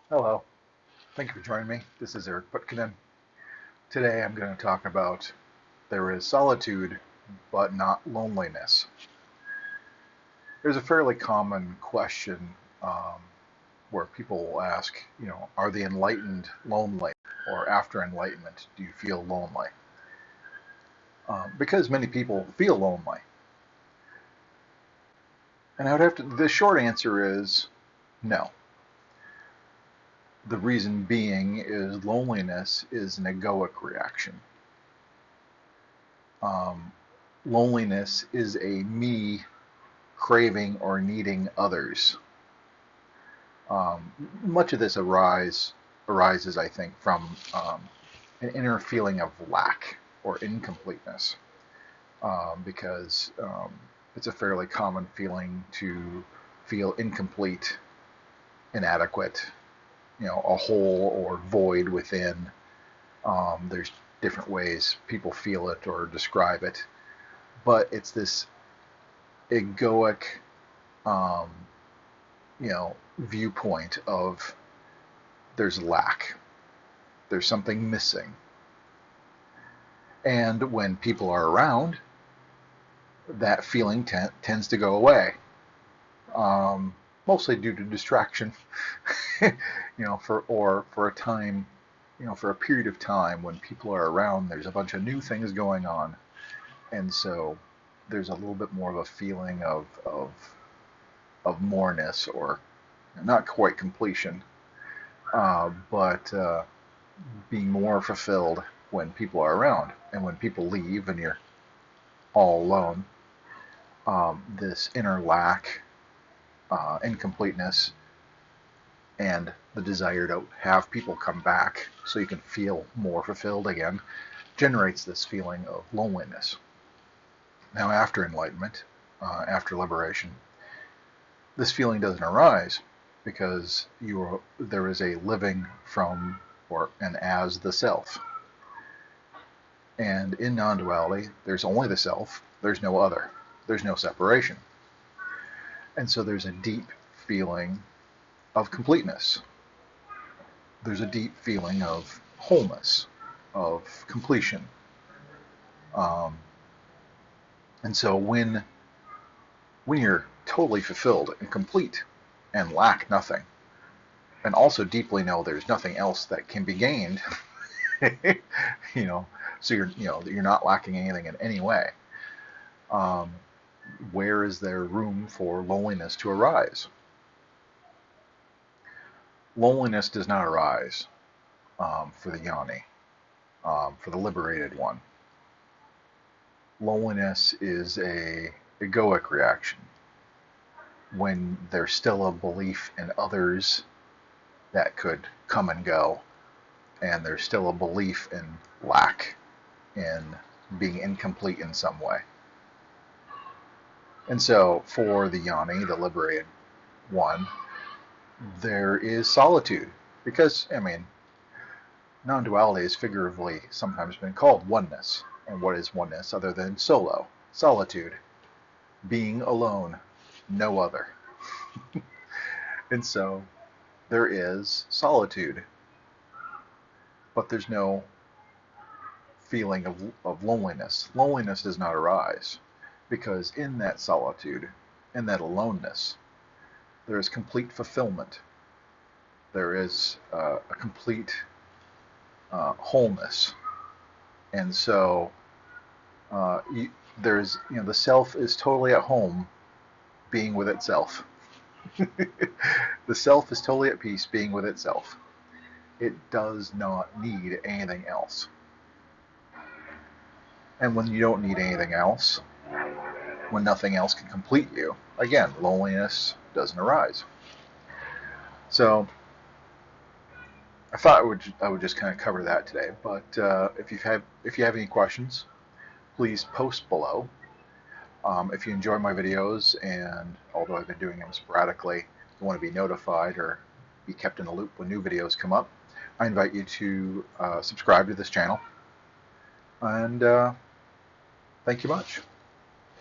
Hello, thank you for joining me. This is Eric Putkonen. Today I'm going to talk about there is solitude, but not loneliness. There's a fairly common question where people will ask, are the enlightened lonely? Or after enlightenment, do you feel lonely? Because many people feel lonely. And the short answer is no. The reason being is loneliness is an egoic reaction. Um, Loneliness is a me craving or needing others. Much of this arises, I think, from an inner feeling of lack or incompleteness, because it's a fairly common feeling to feel incomplete, inadequate, a hole or void within. There's different ways people feel it or describe it, but it's this egoic, um, viewpoint of there's lack, there's something missing. And when people are around, that feeling tends to go away, mostly due to distraction, for a time, for a period of time when people are around, there's a bunch of new things going on, and so there's a little bit more of a feeling of moreness, or not quite completion, but being more fulfilled when people are around. And when people leave and you're all alone, this inner lack, incompleteness, and the desire to have people come back so you can feel more fulfilled again generates this feeling of loneliness. Now, after enlightenment, after liberation, this feeling doesn't arise because there is a living from or and as the self. And in non-duality, there's only the self, there's no other, there's no separation. And so there's a deep feeling of completeness. There's a deep feeling of wholeness, of completion. Um, and so when you're totally fulfilled and complete and lack nothing, and also deeply know there's nothing else that can be gained, you know, so you're not lacking anything in any way. Um, where is there room for loneliness to arise? Loneliness does not arise for the jnani, for the liberated one. Loneliness is a egoic reaction when there's still a belief in others that could come and go, and there's still a belief in lack, in being incomplete in some way. And so for the jnani, the liberated one, there is solitude. Because, non-duality is figuratively sometimes been called oneness. And what is oneness other than solo? Solitude. Being alone. No other. And so there is solitude. But there's no feeling of loneliness. Loneliness does not arise. Because in that solitude, in that aloneness, there is complete fulfillment. There is a complete wholeness. And so the self is totally at home being with itself. The self is totally at peace being with itself. It does not need anything else. And when you don't need anything else, when nothing else can complete you, again, loneliness doesn't arise. So I thought I would just kind of cover that today. But if you have any questions, please post below. If you enjoy my videos, and although I've been doing them sporadically, you want to be notified or be kept in the loop when new videos come up, I invite you to subscribe to this channel. And thank you much.